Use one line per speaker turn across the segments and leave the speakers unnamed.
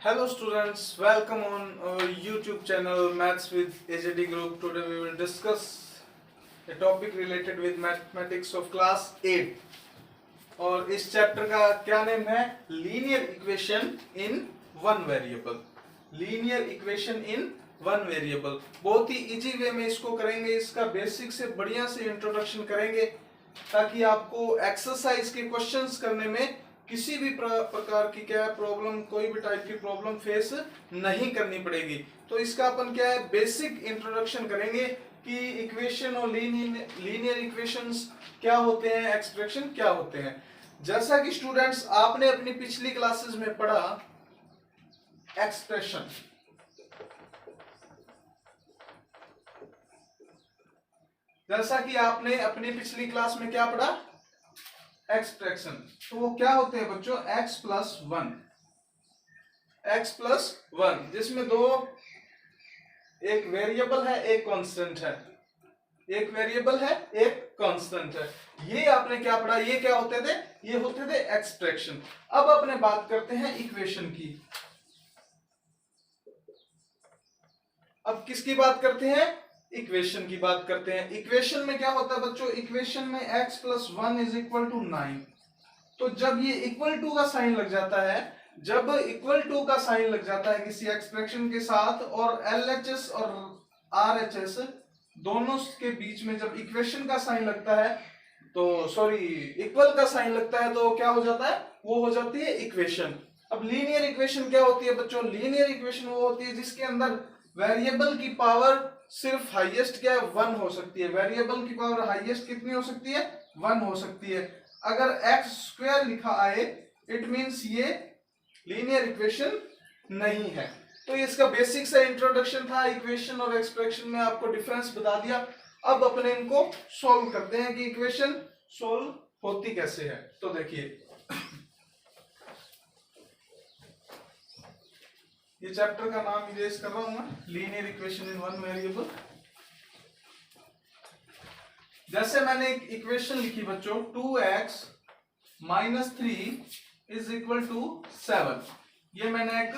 Hello students, welcome on our YouTube channel Maths with AJD Group. Today we will discuss a topic related with mathematics of class 8 और इस chapter का क्या name है? Linear equation in one variable. Linear equation in one variable बहुत ही easy way में इसको करेंगे। इसका बेसिक से बढ़िया से इंट्रोडक्शन करेंगे ताकि आपको एक्सरसाइज के क्वेश्चंस करने में किसी भी प्रकार की क्या है प्रॉब्लम, कोई भी टाइप की प्रॉब्लम फेस नहीं करनी पड़ेगी। तो इसका अपन क्या है बेसिक इंट्रोडक्शन करेंगे कि इक्वेशन और लीनियर इक्वेशंस क्या होते हैं, एक्सप्रेशन क्या होते हैं। जैसा कि स्टूडेंट्स आपने अपनी पिछली क्लासेस में पढ़ा एक्सप्रेशन, जैसा कि आपने अपनी पिछली क्लास में क्या पढ़ा एक्सप्रेशन, तो वो क्या होते हैं बच्चों? x प्लस वन, जिसमें दो, एक वेरिएबल है एक कांस्टेंट है, एक वेरिएबल है एक कांस्टेंट है। ये आपने क्या पढ़ा? ये क्या होते थे? ये होते थे एक्सप्रेशन। अब अपने बात करते हैं इक्वेशन की। अब किसकी बात करते हैं? इक्वेशन की बात करते हैं। इक्वेशन में क्या होता है बच्चों? इक्वेशन में x plus one is equal to 9। तो जब ये इक्वल टू का साइन लग जाता है, जब इक्वल टू का साइन लग जाता है किसी एक्सप्रेशन के साथ और LHS और RHS दोनों के बीच में जब इक्वेशन का साइन लगता है, तो सॉरी इक्वल का साइन लगता है, तो क्या हो जाता है? वो हो जाती है इक्वेशन। अब लीनियर इक्वेशन क्या होती है बच्चों? लीनियर इक्वेशन वो होती है जिसके अंदर वेरिएबल की पावर सिर्फ हाईएस्ट क्या है? 1 हो सकती है। वेरिएबल की पावर हाईएस्ट कितनी हो सकती है? 1 हो सकती है। अगर x स्क्वायर लिखा आए इट मींस ये लीनियर इक्वेशन नहीं है। तो इसका बेसिक सा इंट्रोडक्शन था। इक्वेशन और एक्सप्रेशन में आपको डिफरेंस बता दिया। अब अपने इनको सॉल्व करते हैं कि इक्वेशन सॉल्व होती कैसे है। तो देखिए ये चैप्टर का नाम इरेज कर रहा हूं मैं, linear equation in one variable. जैसे मैंने एक इक्वेशन लिखी बच्चों 2x minus 3 is equal to 7। ये मैंने एक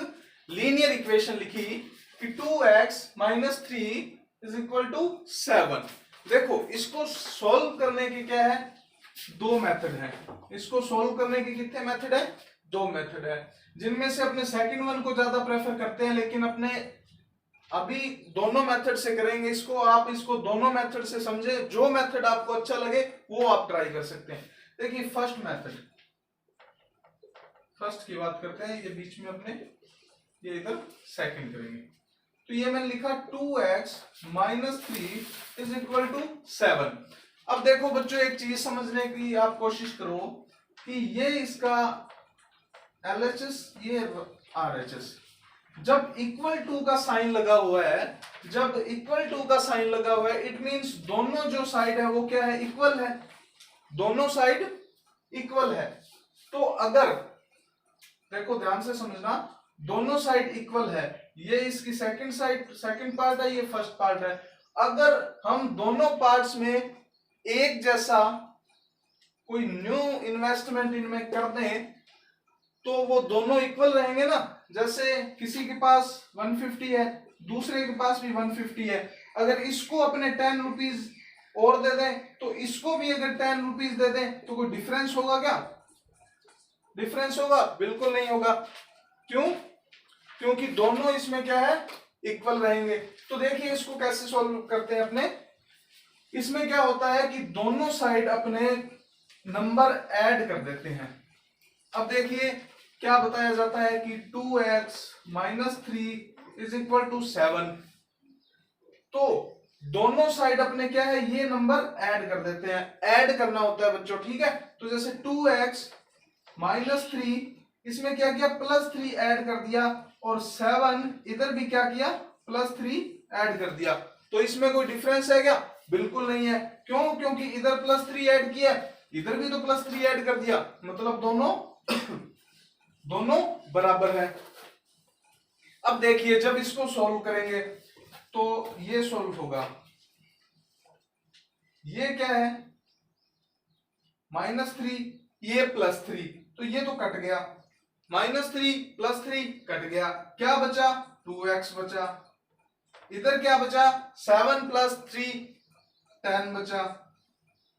लीनियर इक्वेशन लिखी कि 2x minus 3 is equal to 7। देखो इसको सॉल्व करने की क्या है? दो मेथड है। इसको सॉल्व करने की कितने मेथड है? दो मेथड है, जिनमें से अपने सेकंड वन को ज्यादा प्रेफर करते हैं, लेकिन अपने अभी दोनों मेथड से करेंगे इसको। आप इसको दोनों मेथड से समझे, जो मेथड आपको अच्छा लगे वो आप ट्राई कर सकते हैं। देखिए फर्स्ट मेथड, फर्स्ट की बात करते हैं। ये बीच में अपने ये इधर सेकंड करेंगे। तो ये मैंने लिखा 2x minus 3 is equal to 7। अब देखो बच्चों एक चीज समझने की आप कोशिश करो कि ये इसका LHS ये RHS, जब इक्वल टू का साइन लगा हुआ है, जब इक्वल टू का साइन लगा हुआ है इट मींस दोनों जो साइड है वो क्या है? इक्वल है। दोनों साइड इक्वल है। तो अगर देखो ध्यान से समझना, दोनों साइड इक्वल है। ये इसकी सेकंड साइड, सेकंड पार्ट है, ये फर्स्ट पार्ट है। अगर हम दोनों पार्ट्स में एक जैसा कोई न्यू इन्वेस्टमेंट इनमें कर दें तो वो दोनों इक्वल रहेंगे ना। जैसे किसी के पास 150 है, दूसरे के पास भी 150 है। अगर इसको अपने 10 रुपीज और दे दें तो इसको भी अगर 10 रुपीज दे दें तो कोई डिफरेंस होगा क्या? डिफरेंस होगा? बिल्कुल नहीं होगा। क्यों? क्योंकि दोनों इसमें क्या है? इक्वल रहेंगे। तो देखिए इसको कैसे सॉल्व करते हैं अपने। इसमें क्या होता है कि दोनों साइड अपने नंबर ऐड कर देते हैं। अब देखिए क्या बताया जाता है कि 2x minus 3 is equal to 7। तो दोनों साइड अपने क्या है? ये नंबर ऐड कर देते हैं। ऐड करना होता है बच्चों, ठीक है। तो जैसे 2x माइनस 3, इसमें क्या किया? प्लस 3 ऐड कर दिया, और 7 इधर भी क्या किया? प्लस 3 ऐड कर दिया। तो इसमें कोई डिफरेंस है क्या? बिल्कुल नहीं है। क्यों? क्योंकि इधर प्लस 3 ऐड किया, इधर भी तो प्लस 3 ऐड कर दिया, मतलब दोनों दोनों बराबर है। अब देखिए जब इसको सॉल्व करेंगे तो ये सॉल्व होगा। ये क्या है? -3, ये +3, तो ये तो कट गया। -3 + 3 कट गया, क्या बचा 2x बचा। इधर क्या बचा 7 + 3 10 बचा,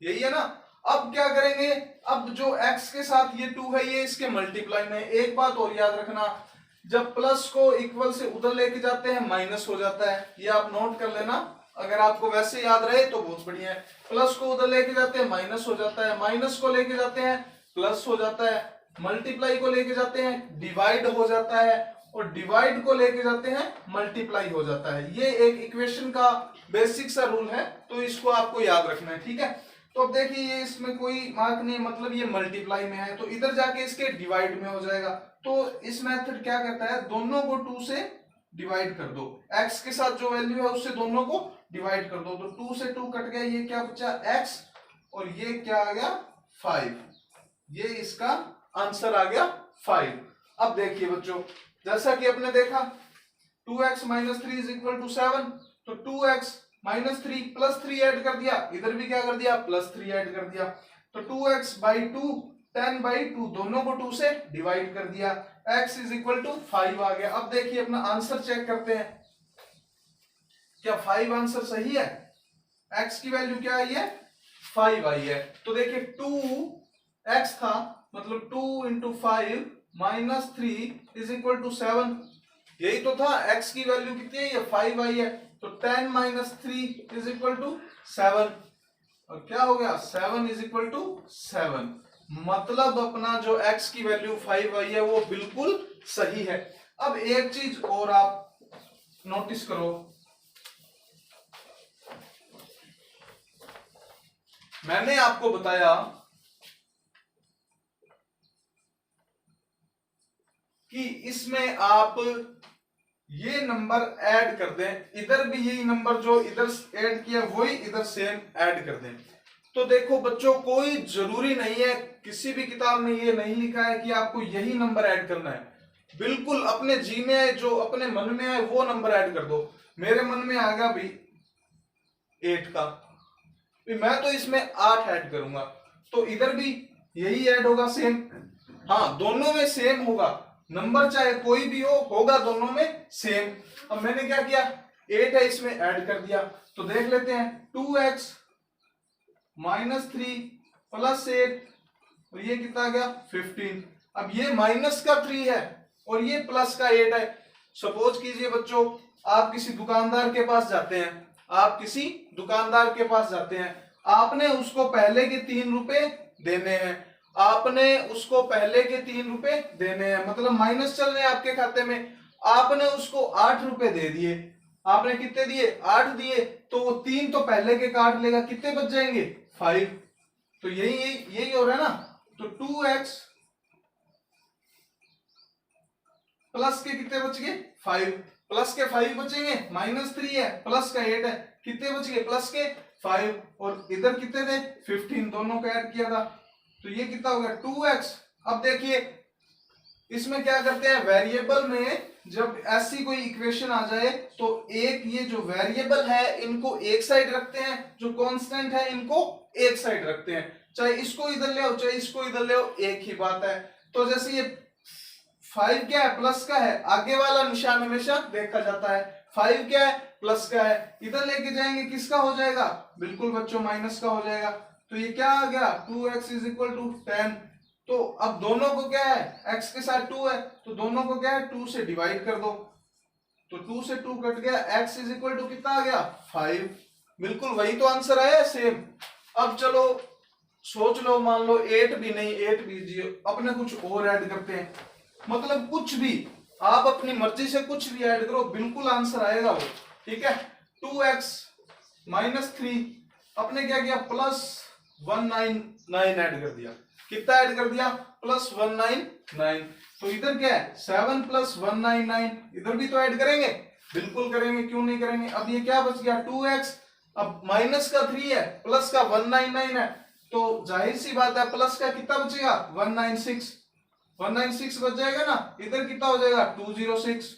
यही है ना। अब क्या करेंगे, अब जो x के साथ ये 2 है ये इसके मल्टीप्लाई में। एक बात और याद रखना, जब प्लस को इक्वल से उधर लेके जाते हैं माइनस हो जाता है, ये आप नोट कर लेना। अगर आपको वैसे याद रहे तो बहुत बढ़िया है। प्लस को उधर लेके जाते हैं माइनस हो जाता है, माइनस को लेके जाते हैं प्लस हो जाता है, मल्टीप्लाई को लेके जाते हैं डिवाइड हो जाता है, और डिवाइड को लेके जाते हैं मल्टीप्लाई हो जाता है। ये एक इक्वेशन का बेसिक सा रूल है, तो इसको आपको याद रखना है, ठीक है। तो अब देखिए ये इसमें कोई मार्क नहीं, मतलब ये मल्टीप्लाई में है तो इधर जाके इसके डिवाइड में हो जाएगा। तो इस मेथड क्या कहता है, दोनों को 2 से डिवाइड कर दो, x के साथ जो वैल्यू है उससे दोनों को डिवाइड कर दो। तो 2 से 2 कट गया, ये क्या बचा x, और ये क्या आ गया 5। ये इसका आंसर आ गया 5। अब देखिए बच्चों, जैसा कि आपने देखा 2x - 3 = 7, तो 2x - 3 + 3 ऐड कर दिया, इधर भी क्या कर दिया +3 ऐड कर दिया। तो 2x/2 10/2, दोनों को 2 से डिवाइड कर दिया, x = 5 आ गया। अब देखिए अपना आंसर चेक करते हैं, क्या 5 आंसर सही है। x की वैल्यू क्या आई है 5 आई है। तो देखिए 2x था, मतलब 2 × 5 - 3 = 7, यही तो था। x की वैल्यू कितनी है, ये 5 आई है। तो 10 - 3 = 7, और क्या हो गया 7 = 7, मतलब अपना जो x की वैल्यू 5 आई है वो बिल्कुल सही है। अब एक चीज और आप नोटिस करो, मैंने आपको बताया कि इसमें आप ये नंबर ऐड कर दें, इधर भी यही नंबर जो इधर ऐड किया वही इधर सेम ऐड कर दें। तो देखो बच्चों, कोई जरूरी नहीं है, किसी भी किताब में ये नहीं लिखा है कि आपको यही नंबर ऐड करना है। बिल्कुल अपने जी में आए, जो अपने मन में आए वो नंबर ऐड कर दो। मेरे मन में आ गया भाई 8 का, मैं तो इसमें 8 ऐड करूंगा, तो इधर भी यही ऐड होगा सेम। हाँ, दोनों में सेम होगा, नंबर चाहे कोई भी हो, होगा दोनों में सेम। अब मैंने क्या किया 8 है इसमें ऐड कर दिया, तो देख लेते हैं 2x - 3 + 8, और ये कितना आ गया 15। अब ये माइनस का 3 है और ये प्लस का 8 है। सपोज कीजिए बच्चों, आप किसी दुकानदार के पास जाते हैं, आप किसी दुकानदार के पास जाते हैं, आपने उसको पहले के 3 रुपए देने हैं, आपने उसको पहले के 3 रुपए देने हैं, मतलब माइनस चल रहे हैं आपके खाते में। आपने उसको 8 रुपए दे दिए, आपने कितने दिए 8 दिए, तो वो 3 तो पहले के काट लेगा, कितने बच जाएंगे 5। तो यही हो रहा है ना। तो 2x प्लस के कितने बच गए 5, प्लस के 5 बचेंगे, -3 है प्लस का 8 है, कितने बच गए प्लस के 5, और इधर कितने थे 15, दोनों को ऐड किया था, तो ये कितना हो गया 2x। अब देखिए इसमें क्या करते हैं, वेरिएबल में जब ऐसी कोई इक्वेशन आ जाए तो एक ये जो वेरिएबल है इनको एक साइड रखते हैं, जो कांस्टेंट है इनको एक साइड रखते हैं, चाहे इसको इधर ले आओ चाहे इसको इधर ले आओ, एक ही बात है। तो जैसे ये 5 क्या है प्लस का है, आगे वाला निशान हमेशा देखा जाता है, 5 क्या है प्लस का है, इधर लेके जाएंगे किसका हो जाएगा, बिल्कुल बच्चों माइनस का हो जाएगा। तो ये क्या आ गया 2x = 10। तो अब दोनों को क्या है, x के साथ 2 है तो दोनों को क्या है 2 से डिवाइड कर दो, तो 2 से 2 कट गया, x = कितना आ गया 5, बिल्कुल वही तो आंसर आया सेम। अब चलो सोच लो, मान लो 8 भी नहीं, 8 भी अपने कुछ और ऐड करते हैं, मतलब कुछ भी आप अपनी मर्जी से कुछ भी ऐड करो, बिल्कुल आंसर आएगा वो, ठीक है। 2x - 3 अपने क्या किया +199 ऐड कर दिया, कितना ऐड कर दिया +199, तो इधर क्या है 7 + 199, इधर भी तो ऐड करेंगे, बिल्कुल करेंगे, क्यों नहीं करेंगे। अब ये क्या बच गया 2x, अब माइनस का 3 है प्लस का 199 है, तो जाहिर सी बात है प्लस का कितना बचेगा 196 बच जाएगा ना, इधर कितना हो जाएगा 206,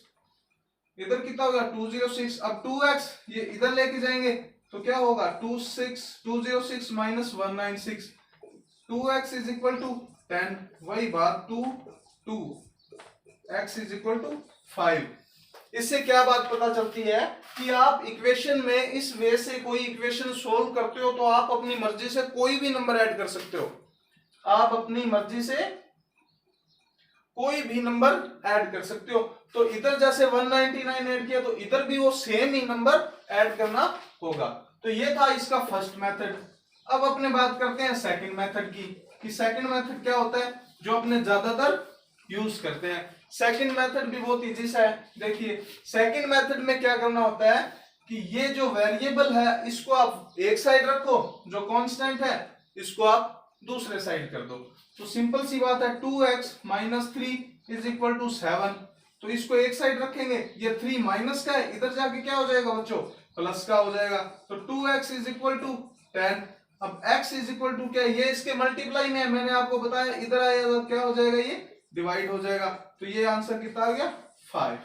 इधर कितना होगा 206। अब 2x ये इधर लेके जाएंगे तो क्या होगा 206 - 196, 2x = 10, वही बात 2 2 x इज इक्वल टू 5। इससे क्या बात पता चलती है कि आप इक्वेशन में इस वे से कोई इक्वेशन सोल्व करते हो तो आप अपनी मर्जी से कोई भी नंबर ऐड कर सकते हो। आप अपनी मर्जी से कोई भी नंबर ऐड कर सकते हो। तो इधर जैसे 199 ऐड किया तो इधर भी वो सेम ही नंबर ऐड करना होगा। तो ये था इसका फर्स्ट मेथड। अब अपने बात करते हैं सेकंड मेथड की कि सेकंड मेथड क्या होता है जो अपने ज्यादातर यूज करते हैं। सेकंड मेथड भी बहुत इजी सा है। देखिए सेकंड मेथड में क्या करना होता है कि ये जो वेरिएबल है इसको आप एक साइड रखो, जो कांस्टेंट है इसको आप दूसरे साइड कर दो। तो सिंपल सी बात है 2x minus 3 is equal to 7। तो इसको एक साइड रखेंगे, ये 3 माइनस का है, इधर जाके क्या हो जाएगा बच्चों प्लस का हो जाएगा। तो 2x इज इक्वल टू 10। अब x इज इक्वल टू क्या है, ये इसके मल्टीप्लाई में है, मैंने आपको बताया इधर आएगा तो क्या हो जाएगा ये डिवाइड हो जाएगा। तो ये आंसर कितना आ गया 5।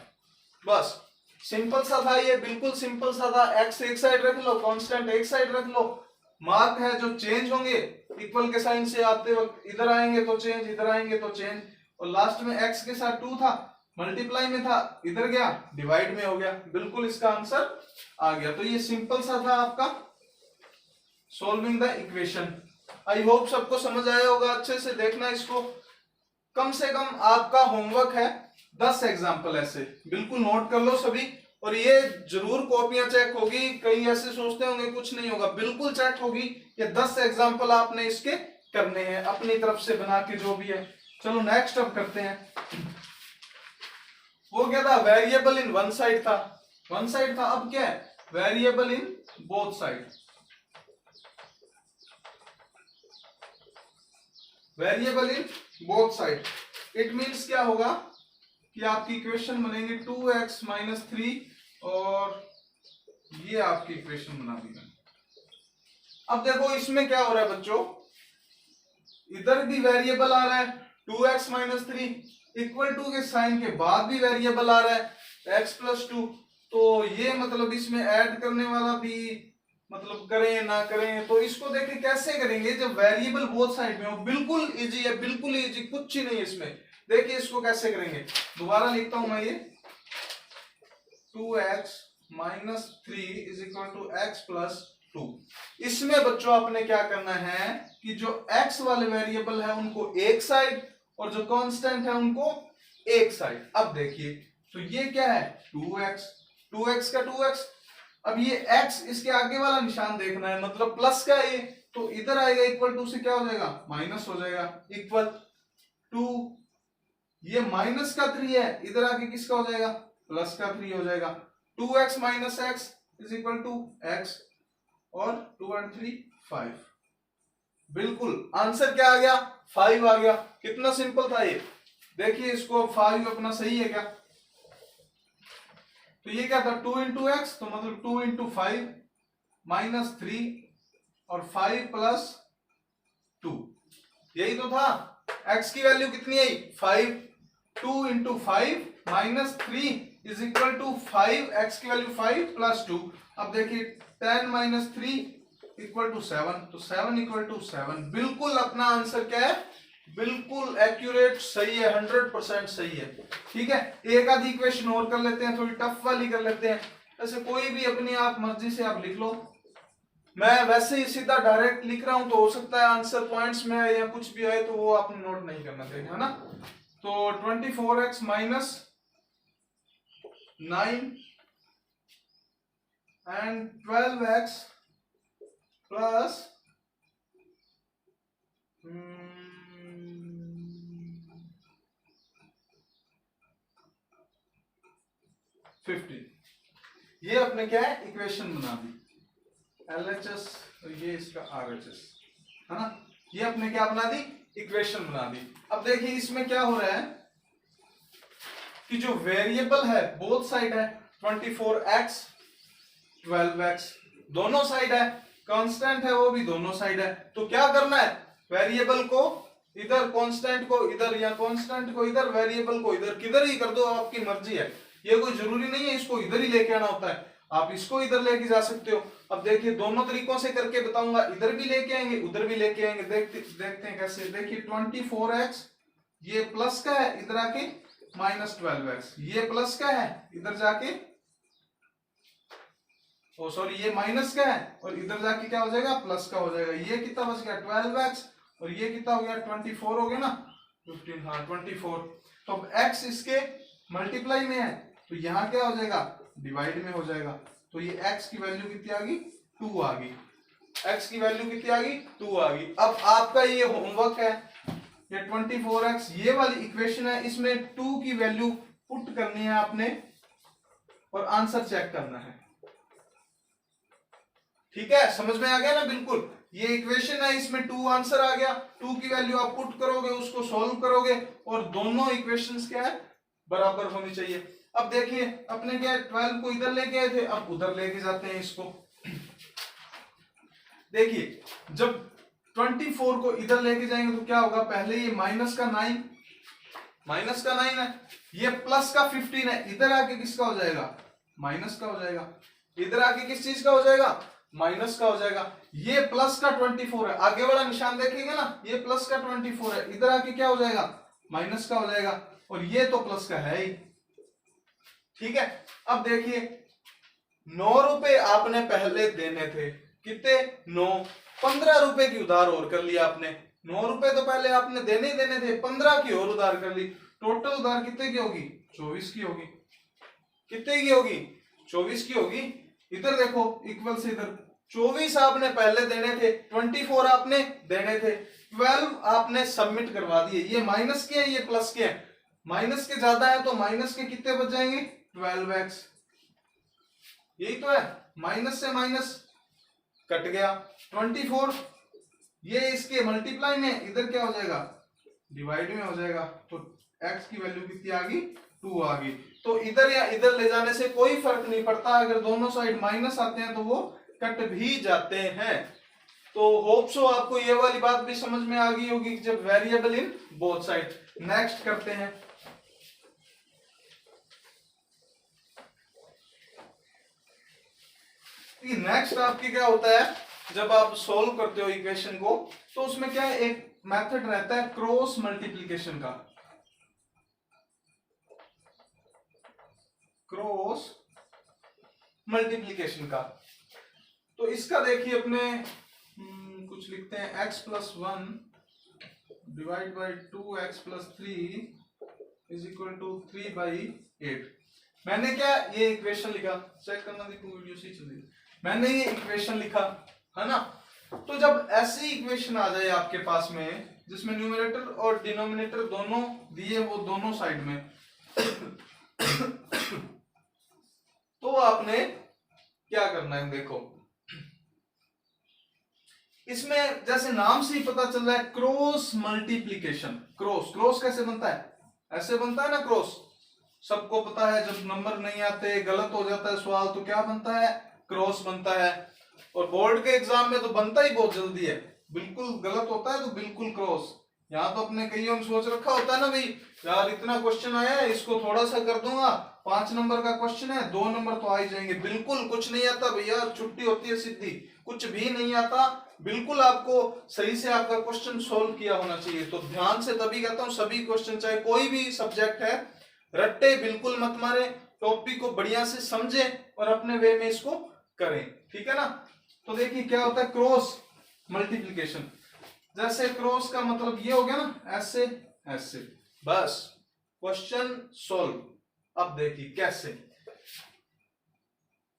बस सिंपल सा था ये, बिल्कुल सिंपल सा था। x एक साइड रख लो, कांस्टेंट एक साइड रख लो, मार्क है जो चेंज होंगे इक्वल के साइन से आते वक्त, इधर आएंगे तो चेंज, इधर आएंगे तो चेंज। और लास्ट में x के साथ 2 था, मल्टीप्लाई में था, इधर गया डिवाइड में हो गया, बिल्कुल इसका आंसर आ गया। तो ये सिंपल सा था आपका solving the equation. I hope सबको समझ आया होगा। अच्छे से देखना इसको, कम से कम आपका होमवर्क है 10 एग्जाम्पल ऐसे, बिल्कुल नोट कर लो सभी। और ये जरूर कॉपियां चेक होगी, कई ऐसे सोचते होंगे कुछ नहीं होगा, बिल्कुल चेक होगी। ये 10 एग्जाम्पल आपने इसके करने हैं अपनी तरफ से बना के जो भी है। चलो नेक्स्ट अब करते हैं। वो क्या था, वेरिएबल इन वन साइड था, वन साइड था। अब क्या है, variable in both side. Variable in both side it means क्या होगा कि आपकी इक्वेशन बनेगी 2x माइनस 3 और ये आपकी इक्वेशन बना दी मैंने। अब देखो इसमें क्या हो रहा है बच्चों, इधर भी वेरिएबल आ रहा है 2x माइनस 3 इक्वल टू के साइन के बाद भी वेरिएबल आ रहा है x प्लस 2। तो ये मतलब इसमें ऐड करने वाला भी मतलब करें ना करें, तो इसको देखें कैसे करेंगे जब वेरिएबल बोथ साइड में हो। बिल्कुल इजी है, बिल्कुल इजी, कुछ ही नहीं है इसमें। देखिए इसको कैसे करेंगे, दोबारा लिखता हूं मैं ये 2x minus 3 is equal to x plus 2। इसमें बच्चों आपने क्या करना है कि जो x वाले वेरिएबल है उनको एक साइड और जो कांस्टेंट है उनको एक साइड। अब देखिए तो ये क्या है 2x का 2x। अब ये x इसके आगे वाला निशान देखना है, मतलब प्लस का ये, तो इधर आएगा इक्वल टू से क्या हो जाएगा माइनस हो जाएगा इक्वल टू। ये माइनस का 3 है, इधर आके किसका हो जाएगा प्लस का 3 हो जाएगा। 2x minus x is equal to x और 2 और 3 5। बिल्कुल आंसर क्या आ गया 5 आ गया। कितना सिंपल था ये। देखिए इसको 5 अपना सही है क्या, तो ये क्या था 2 इंटू एक्स, तो मतलब 2 इंटू 5 माइनस 3 और 5 प्लस 2, यही तो था। x की वैल्यू कितनी आई 5, 2 into 5 minus 3 is equal to 5, x की वैल्यू 5 प्लस 2। अब देखिए 10 माइनस 3 इक्वल टू 7, तो 7 इक्वल टू 7। बिल्कुल अपना आंसर क्या है, बिल्कुल एक्यूरेट सही है, 100% सही है। ठीक है, एक आधी इक्वेशन और कर लेते हैं, थोड़ी टफ वाली कर लेते हैं। ऐसे कोई भी अपनी आप मर्जी से आप लिख लो, मैं वैसे ही सीधा डायरेक्ट लिख रहा हूं तो हो सकता है आंसर पॉइंट्स में आए या कुछ भी आए तो वो आपने नोट नहीं करना चाहिए, है ना। तो 24x minus 9 and 12x plus 50, ये अपने क्या है इक्वेशन बना दी LHS और ये इसका RHS, है ना। ये अपने क्या बना दी इक्वेशन बना दी। अब देखिए इसमें क्या हो रहा है कि जो वेरिएबल है बोथ साइड है 24x 12x दोनों साइड है, कांस्टेंट है वो भी दोनों साइड है। तो क्या करना है, वेरिएबल को इधर, कांस्टेंट को इधर या कांस्टेंट को इधर, वेरिएबल को इधर, किधर ही कर दो, आपकी मर्जी है। ये कोई जरूरी नहीं है इसको इधर ही लेके आना होता है, आप इसको इधर लेके जा सकते हो। अब देखिए दोनों तरीकों से करके बताऊंगा, इधर भी लेके आएंगे उधर भी लेके आएंगे। देखते हैं कैसे। देखिए 24x ये प्लस का है, इधर आके माइनस 12x। ये प्लस का है, इधर जाके ओ सॉरी ये माइनस का है और इधर जाके क्या हो जाएगा, प्लस का हो जाएगा। ये कितना बच गया 12x और ये कितना हो गया 24 हो गया ना 15, हाँ 24। तो अब x इसके मल्टीप्लाई में है तो यहाँ क्या हो जाएगा, डिवाइड में हो जाएगा। तो ये x की वैल्यू कितनी आ गई, 2 आ गई। x की वैल्यू कितनी आ गई, 2 आ गई। अब आपका ये होमवर्क है, ये 24x ये वाली इक्वेशन है, इसमें 2 की वैल्यू पुट करनी है आपने और आंसर चेक करना है। ठीक है, समझ में आ गया ना। बिल्कुल ये इक्वेशन है, इसमें 2 आंसर आ गया, 2 की वैल्यू आप पुट करोगे, उसको सॉल्व करोगे और दोनों इक्वेशंस क्या है, बराबर होनी चाहिए। अब देखिए अपने क्या 12 को इधर लेके आए थे, अब उधर लेके जाते हैं इसको। देखिए जब 24 को इधर लेके जाएंगे तो क्या होगा, पहले ये माइनस का 9 है, ये प्लस का 15 है, इधर आके किसका हो जाएगा, माइनस का हो जाएगा। इधर आके किस चीज का हो जाएगा, माइनस का हो जाएगा। ये प्लस का 24 है, आगे वाला निशान देखेंगे ना, ये प्लस का 24 है, इधर आके क्या हो जाएगा, माइनस का हो जाएगा। और ये तो प्लस का है ही। ठीक है, अब देखिए 9 रुपए आपने पहले देने थे, कितने 9, 15 रुपए की उधार और कर लिया आपने। 9 रुपए तो पहले आपने देने ही देने थे, 15 की और उधार कर ली। टोटल उधार कितने की होगी, 24 की होगी। कितने की होगी, 24 की होगी। इधर देखो इक्वल से इधर 24 आपने पहले देने थे, 24 आपने देने थे, 12 आपने सबमिट करवा दिए। ये माइनस के हैं, ये प्लस के हैं। माइनस के ज्यादा है तो माइनस के कितने बच जाएंगे, 12x। यही तो है, माइनस से माइनस कट गया 24, ये इसके मल्टीप्लाई में, इधर क्या हो जाएगा, डिवाइड में हो जाएगा। तो x की वैल्यू कितनी आ गई, 2 आ गई। तो इधर या इधर ले जाने से कोई फर्क नहीं पड़ता, अगर दोनों साइड माइनस आते हैं तो वो कट भी जाते हैं। तो होप सो आपको ये वाली बात भी समझ में आ गई होगी, जब variable in both side. Next करते हैं। नेक्स्ट आपके क्या होता है, जब आप सोल्व करते हो इक्वेशन को तो उसमें क्या है, एक मेथड रहता है क्रॉस मल्टीप्लिकेशन का। क्रॉस मल्टीप्लिकेशन का तो इसका देखिए अपने कुछ लिखते हैं x plus 1 divide by 2x plus 3 is equal to 3/8। मैंने क्या ये इक्वेशन लिखा, चेक करना, देखो वीडियो से चल रही, मैंने ये इक्वेशन लिखा है ना। तो जब ऐसी इक्वेशन आ जाए आपके पास में जिसमें न्यूमरेटर और डिनोमिनेटर दोनों दिए, वो दोनों साइड में तो आपने क्या करना है, देखो इसमें जैसे नाम से ही पता चल रहा है क्रॉस मल्टीप्लिकेशन। क्रॉस कैसे बनता है, ऐसे बनता है ना क्रॉस, सबको पता है। जब नंबर नहीं आते, गलत हो जाता है सवाल, तो क्या बनता है, क्रॉस बनता है। और बोर्ड के एग्जाम में तो बनता ही बहुत जल्दी है, बिल्कुल गलत होता है तो बिल्कुल क्रॉस। यहाँ तो अपने कईयों ने सोच रखा होता है ना भाई, यार इतना क्वेश्चन आया है, इसको थोड़ा सा कर दूंगा, 5 नंबर का क्वेश्चन है, 2 नंबर तो आ ही जाएंगे। बिल्कुल कुछ नहीं आता भैया, छुट्टी होती है सीधी, कुछ भी नहीं आता। बिल्कुल आपको सही से आपका क्वेश्चन सोल्व किया होना चाहिए। तो ध्यान से तभी कहता हूँ, सभी क्वेश्चन चाहे कोई भी सब्जेक्ट है, रट्टे बिल्कुल मत मारे, टॉपिक को बढ़िया से समझे और अपने वे में इसको करें। ठीक है ना। तो देखिए क्या होता है क्रॉस मल्टीप्लिकेशन। जैसे क्रॉस का मतलब ये हो गया ना, ऐसे ऐसे, बस क्वेश्चन सॉल्व। अब देखिए कैसे,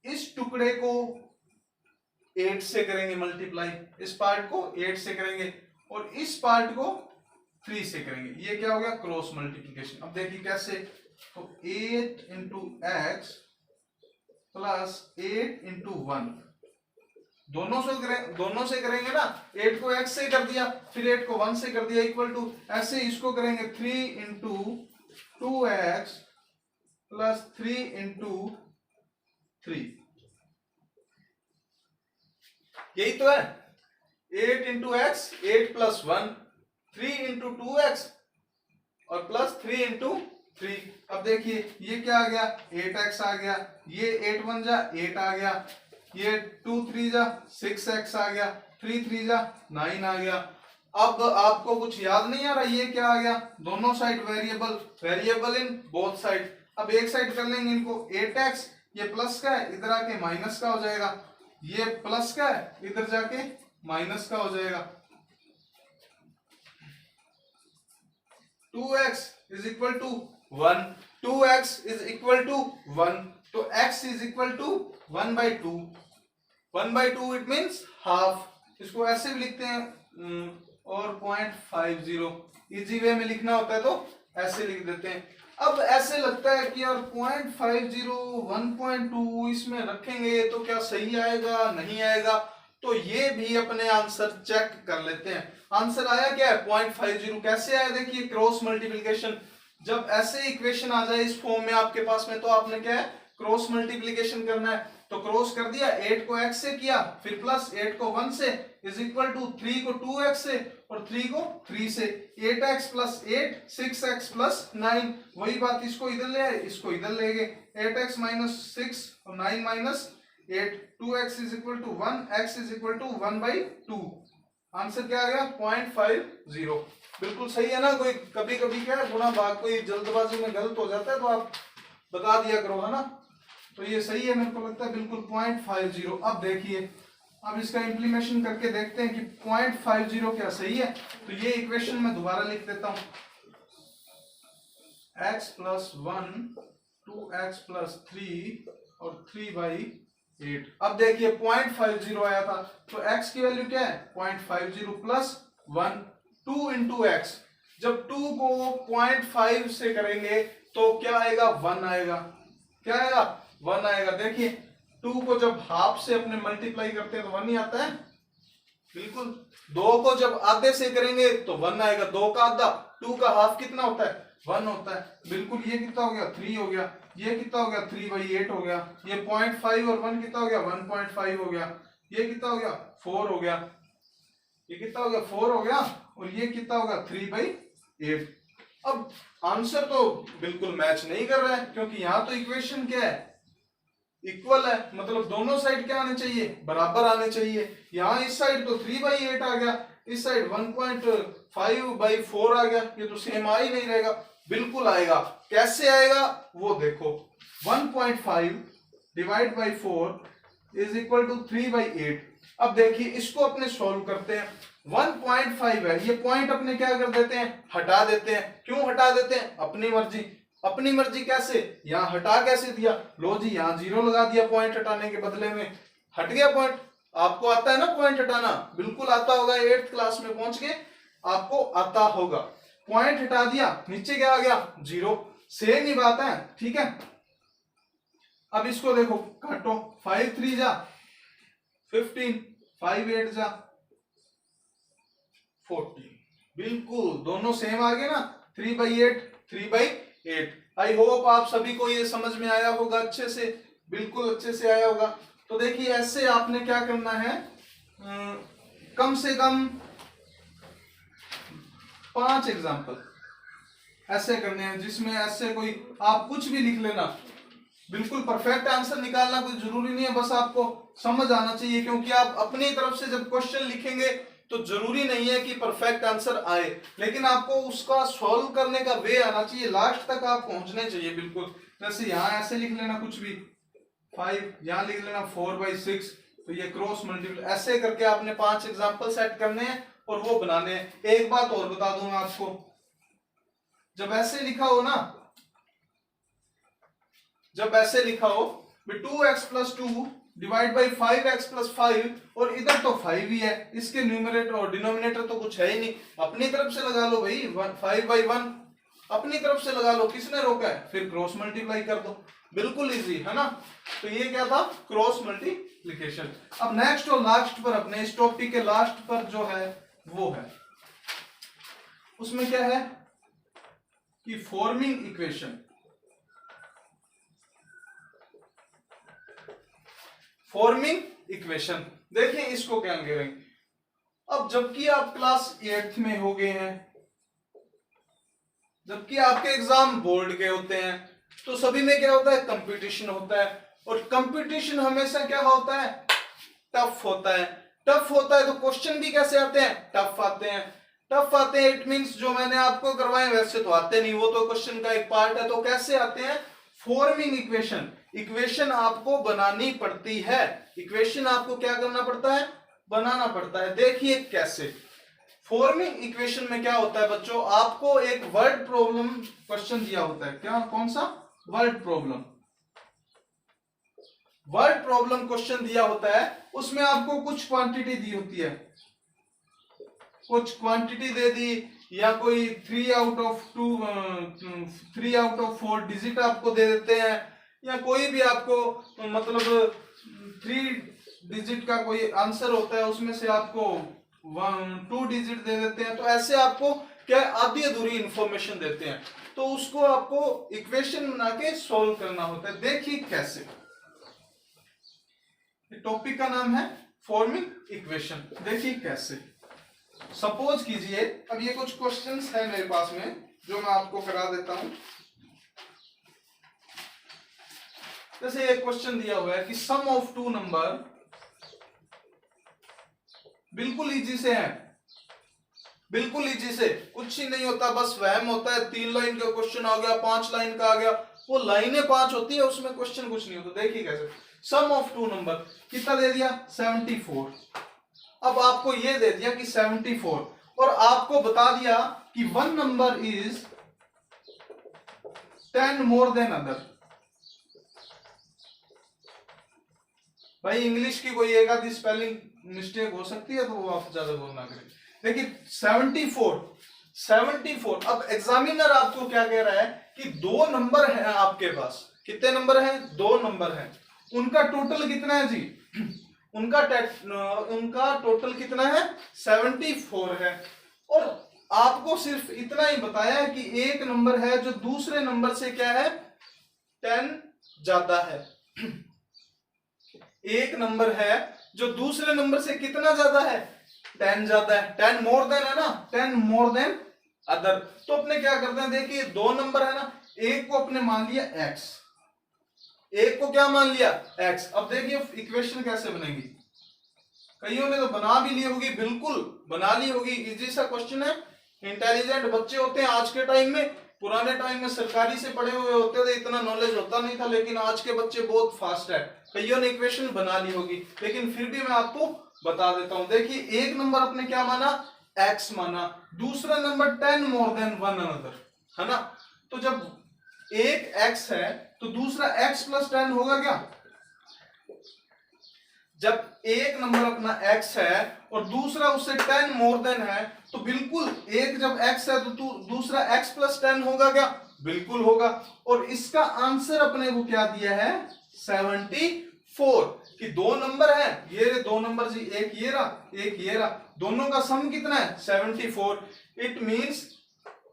इस टुकड़े को 8 से करेंगे मल्टीप्लाई, इस पार्ट को 8 से करेंगे और इस पार्ट को 3 से करेंगे। ये क्या हो गया, क्रॉस मल्टीप्लिकेशन। अब देखिए कैसे, तो 8 इंटू एक्स प्लस 8 इंटू 1, दोनों से करेंगे ना। 8 को x से कर दिया, फिर 8 को 1 से कर दिया, इक्वल टू, ऐसे इसको करेंगे 3 इंटू 2x प्लस 3 इंटू 3। यही तो है, 8 into x, 8 plus 1, 3 into 2x और प्लस 3 इंटू 3। अब देखिए ये क्या आ गया, 8x आ गया, ये 8 1 जा 8 आ गया, ये 2 3 जा 6x आ गया, 3 3 जा 9 आ गया। अब आपको कुछ याद नहीं आ रहा, ये क्या आ गया, दोनों side variable, variable in both side. अब एक साइड कर लेंगे इनको 8x, ये प्लस का है, इधर आके माइनस का हो जाएगा, ये प्लस का है, इधर जाके माइनस का हो जाएगा। 2x is equal to 1, 2x is equal to 1, तो x is equal to 1/2, 1/2 it means half. इसको ऐसे भी लिखते हैं और 0.50 इजी वे में लिखना होता है तो ऐसे लिख देते हैं। अब ऐसे लगता है कि यार 0.50 1.2 इसमें रखेंगे तो क्या सही आएगा नहीं आएगा, तो ये भी अपने आंसर चेक कर लेते हैं। आंसर आया क्या है 0.50, कैसे आया देखिए, क्रॉस मल्टीप्लिकेशन। जब ऐसे इक्वेशन आ जाए इस फॉर्म में आपके पास में, तो आपने क्या है क्रॉस मल्टीप्लिकेशन करना है। तो क्रॉस कर दिया, 8 को x से किया, फिर प्लस 8 को 1 से इज इक्वल टू 3 को 2x से और 3 को 3 से, 8x प्लस 8 6x प्लस 9। वही बात इसको इधर ले आए, इसको इधर ले गए, 8x माइनस 6 और 9 minus 8, 2x is equal to 1, x is equal to 1/2। Answer क्या आ गया 0.50। बिल्कुल सही है ना। कोई कभी कभी क्या है गुणा भाग कोई जल्दबाजी में गलत हो जाता है तो आप बता दिया करो, है ना। तो ये सही है, मेरे को लगता है बिल्कुल 0.50। अब देखिए, अब इसका इंप्लीमेशन करके देखते हैं कि 0.50 क्या सही है। तो ये इक्वेशन मैं दोबारा लिख देता हूं, x प्लस 1 2x प्लस 3 और 3/8। अब देखिए 0.50 आया था, तो x की वैल्यू क्या है 0.50 प्लस 1, 2 इंटू एक्स। जब 2 को 0.5 से करेंगे तो क्या आएगा 1 आएगा, क्या आएगा 1 आएगा। देखिए 2 को जब हाफ से अपने मल्टीप्लाई करते हैं तो 1 ही आता है, बिल्कुल। 2 को जब आधे से करेंगे तो 1 आएगा, 2 का आधा, 2 का हाफ कितना होता है 1 होता है, बिल्कुल। ये कितना हो गया 3 हो गया, ये कितना हो गया 3/8 हो गया, ये 0.5 और 1 कितना हो गया 1.5 हो गया, ये कितना हो गया 4 हो गया, ये कितना हो गया 4 हो गया, और ये कितना होगा 3/8। अब आंसर तो बिल्कुल मैच नहीं कर रहा है, क्योंकि यहां तो इक्वेशन क्या है इक्वल है, मतलब दोनों साइड क्या आने चाहिए बराबर आने चाहिए। यहाँ इस साइड तो 3/8 आ गया, इस साइड 1.5/4 आ गया, ये तो सेम आ ही नहीं रहेगा। बिल्कुल आएगा, कैसे आएगा वो देखो, 1.5 divide by 4 is equal to 3/8। अब देखिए इसको अपने सॉल्व करते हैं। 1.5 है, ये पॉइंट अपने क्या कर देते हैं हटा देते हैं। क्यों हटा देते हैं, अपनी मर्जी। अपनी मर्जी कैसे, यहाँ हटा कैसे दिया, लो जी यहाँ 0 लगा दिया पॉइंट हटाने के बदले में, हट गया पॉइंट। आपको आता है ना पॉइंट हटाना, बिल्कुल आता होगा, 8th क्लास में पहुंच के आपको आता होगा। पॉइंट हटा दिया, नीचे क्या आ गया 0, सेम ही बात है, ठीक है। अब इसको देखो काटो, 5 3 जा 15, 5 8 जा 40, बिल्कुल दोनों सेम आ गए ना, 3/8 3/8। आई होप आप सभी को ये समझ में आया होगा अच्छे से, बिल्कुल अच्छे से आया होगा। तो देखिए ऐसे आपने क्या करना है, कम से कम 5 एग्जाम्पल ऐसे करने हैं जिसमें ऐसे कोई आप कुछ भी लिख लेना, बिल्कुल परफेक्ट आंसर निकालना कोई जरूरी नहीं है, बस आपको समझ आना चाहिए। क्योंकि आप अपनी तरफ से जब क्वेश्चन लिखेंगे तो जरूरी नहीं है कि परफेक्ट आंसर आए, लेकिन आपको उसका सॉल्व करने का वे आना चाहिए, लास्ट तक आप पहुंचने चाहिए बिल्कुल। जैसे यहाँ ऐसे लिख लेना कुछ भी 5, यहाँ लिख लेना 4/6, तो ये क्रॉस मल्टीपल, ऐसे करके आपने 5 एग्जाम्पल सेट करने हैं और वो बनाने हैं। एक बात और बता दूंगा आपको, जब ऐसे लिखा हो ना, जब ऐसे लिखा हो 2x plus 2 divide by 5x plus 5, और इधर तो 5 ही है, इसके न्यूमरेटर और डिनोमिनेटर तो कुछ है ही नहीं, अपनी तरफ से लगा लो भाई 5/1 अपनी तरफ से लगा लो, किसने रोका है, फिर क्रॉस मल्टीप्लाई कर दो, बिल्कुल इजी है ना। तो ये क्या था क्रॉस मल्टीप्लिकेशन। अब नेक्स्ट और लास्ट पर, अपने इस टॉपिक के लास्ट पर जो है वो है, उसमें क्या है कि फॉर्मिंग इक्वेशन। फॉर्मिंग इक्वेशन देखिए इसको क्या करेंगे। अब जबकि आप क्लास 8th में हो गए हैं, जबकि आपके एग्जाम बोर्ड के होते हैं, तो सभी में क्या होता है कंपटीशन होता है, और कंपटीशन हमेशा क्या होता है टफ होता है। टफ होता है तो क्वेश्चन भी कैसे आते हैं टफ आते हैं। टफ आते हैं इट मींस जो मैंने आपको करवाए वैसे तो आते नहीं, वो तो क्वेश्चन का एक पार्ट है। तो कैसे आते हैं? फॉर्मिंग इक्वेशन, इक्वेशन आपको बनानी पड़ती है, इक्वेशन आपको क्या करना पड़ता है? बनाना पड़ता है। देखिए कैसे। फॉर्मिंग इक्वेशन में क्या होता है बच्चों, आपको एक वर्ड प्रॉब्लम क्वेश्चन दिया होता है। क्या? कौन सा? Word problem. Word problem question दिया होता है, उसमें आपको कुछ क्वांटिटी दी होती है, कुछ क्वांटिटी दे दी, या कोई 3 आउट ऑफ 4 डिजिट आपको दे देते हैं, या कोई भी आपको मतलब 3 डिजिट का कोई आंसर होता है, उसमें से आपको 2 डिजिट दे देते हैं। तो ऐसे आपको क्या आधी अधूरी इंफॉर्मेशन देते हैं, तो उसको आपको इक्वेशन बना के सॉल्व करना होता है। देखिए कैसे। टॉपिक का नाम है फॉर्मिंग इक्वेशन। देखिए कैसे। सपोज कीजिए, अब ये कुछ क्वेश्चंस है मेरे पास में जो मैं आपको करा देता हूं। जैसे एक क्वेश्चन दिया हुआ है कि सम ऑफ 2 नंबर, बिल्कुल इजी से है, बिल्कुल इजी से, कुछ ही नहीं होता, बस वहम होता है। 3 लाइन का क्वेश्चन आ गया, 5 लाइन का आ गया, वो लाइनें 5 होती है, उसमें क्वेश्चन कुछ नहीं होता। देखिए कैसे। सम ऑफ 2 नंबर कितना दे दिया? 74। अब आपको ये दे दिया कि 74, और आपको बता दिया कि 1 number is 10 more than other. भाई इंग्लिश की कोई एक आधी स्पेलिंग मिस्टेक हो सकती है, तो वो आप ज्यादा बोल ना करें। देखिए 74। अब एग्जामिनर आपको क्या कह रहा है कि 2 नंबर है आपके पास। कितने नंबर हैं? 2 नंबर हैं। उनका टोटल कितना है जी? उनका टोटल कितना है? 74 है। और आपको सिर्फ इतना ही बताया है कि एक नंबर है जो दूसरे नंबर से क्या है? 10 ज्यादा है। एक नंबर है जो दूसरे नंबर से कितना ज्यादा है? 10 ज्यादा है। 10 मोर देन है ना, 10 मोर देन अदर। तो अपने क्या करते हैं, देखिए 2 नंबर है ना, एक को अपने मान लिया x, एक को क्या मान लिया? x। अब देखिए इक्वेशन कैसे बनेगी। कईयों ने तो बना भी ली होगी, बिल्कुल बना ली होगी, इजी सा क्वेश्चन है। इंटेलिजेंट बच्चे होते हैं आज के टाइम में, पुराने टाइम में सरकारी से पढ़े हुए होते थे, इतना नॉलेज होता नहीं था, लेकिन आज के बच्चे बहुत फास्ट है। कईयों ने इक्वेशन बना ली होगी, लेकिन फिर भी मैं आपको बता देता हूं। देखिए एक नंबर अपने क्या माना? x माना। दूसरा number 10 more than one another, है ना। तो जब एक x है तो दूसरा x प्लस 10 होगा क्या? जब एक नंबर अपना x है और दूसरा उससे 10 मोर देन है, तो बिल्कुल एक जब x है तो दूसरा x प्लस 10 होगा क्या? बिल्कुल होगा। और इसका आंसर अपने को क्या दिया है? 74। कि 2 नंबर है, ये 2 नंबर जी, एक ये रहा, एक ये रहा, दोनों का सम कितना है? 74। इट मींस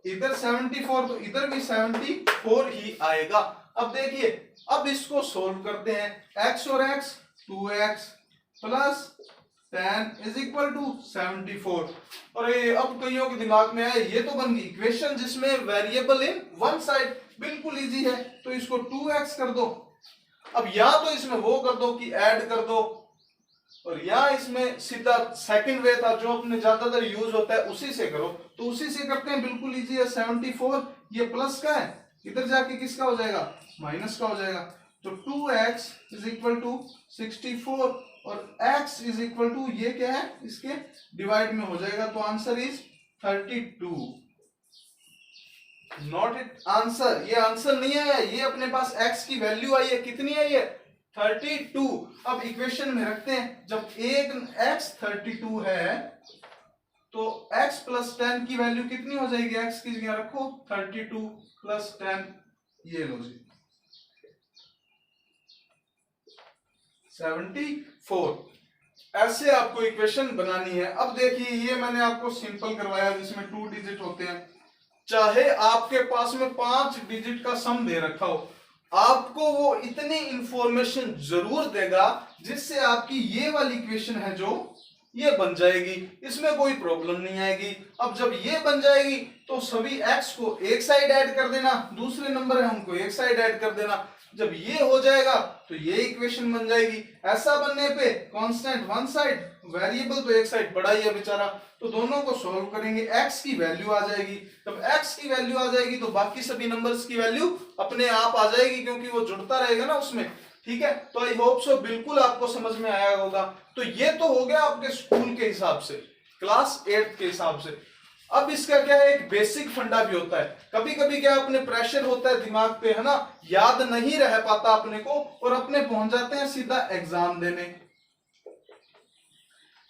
इधर 74 तो इधर भी 74 ही आएगा। अब देखिए, अब इसको सोल्व करते हैं। x और x 2x plus 10 is equal to 74। और अब कईयों के दिमाग में आया, ये तो बन गई इक्वेशन जिसमें वेरिएबल इन वन साइड। बिल्कुल इजी है, तो इसको 2x कर दो। अब या तो इसमें वो कर दो कि ऐड कर दो, और या इसमें सीधा सेकंड वे था जो अपने ज्यादातर यूज होता है, उसी से करो। तो उसी से करते हैं, बिल्कुल इजी है। 74 ये प्लस का है, इधर जाके किसका हो जाएगा? माइनस का हो जाएगा। तो 2x इज इक्वल टू 64 और x इज इक्वल टू ये क्या है? इसके डिवाइड में हो जाएगा। तो answer is 32। Not it answer, ये आंसर नहीं आया, ये अपने पास x की वैल्यू आई है। कितनी आई है? 32। अब इक्वेशन में रखते हैं। जब एक x 32 है तो x प्लस 10 की वैल्यू कितनी हो जाएगी? x की जगह रखो 32 प्लस 10, ये लो जी 74। ऐसे आपको इक्वेशन बनानी है। अब देखिए, ये मैंने आपको सिंपल करवाया जिसमें 2 डिजिट होते हैं। चाहे आपके पास में 5 डिजिट का सम दे रखा हो, आपको वो इतनी इंफॉर्मेशन जरूर देगा जिससे आपकी ये वाली इक्वेशन है जो ये बन जाएगी, इसमें कोई प्रॉब्लम नहीं आएगी। अब जब ये बन जाएगी तो सभी x को एक साइड ऐड कर देना, दूसरे नंबर है उनको एक साइड ऐड कर देना। जब ये हो जाएगा तो ये इक्वेशन बन जाएगी। ऐसा बनने पे कांस्टेंट वन साइड, वेरिएबल तो एक साइड पड़ा ही है बेचारा, तो दोनों को सॉल्व करेंगे, x की वैल्यू आ जाएगी। जब x की वैल्यू आ जाएगी तो बाकी सभी नंबर्स की वैल्यू अपने आप आ जाएगी, क्योंकि वो जुड़ता रहेगा ना उसमें। ठीक है, तो आई होप सो बिल्कुल आपको समझ में आया होगा। तो ये तो हो गया आपके स्कूल के हिसाब से, क्लास 8 के हिसाब से। अब इसका क्या है, एक बेसिक फंडा भी होता है। कभी कभी क्या अपने प्रेशर होता है दिमाग पे, है ना, याद नहीं रह पाता अपने को, और अपने पहुंच जाते हैं सीधा एग्जाम देने।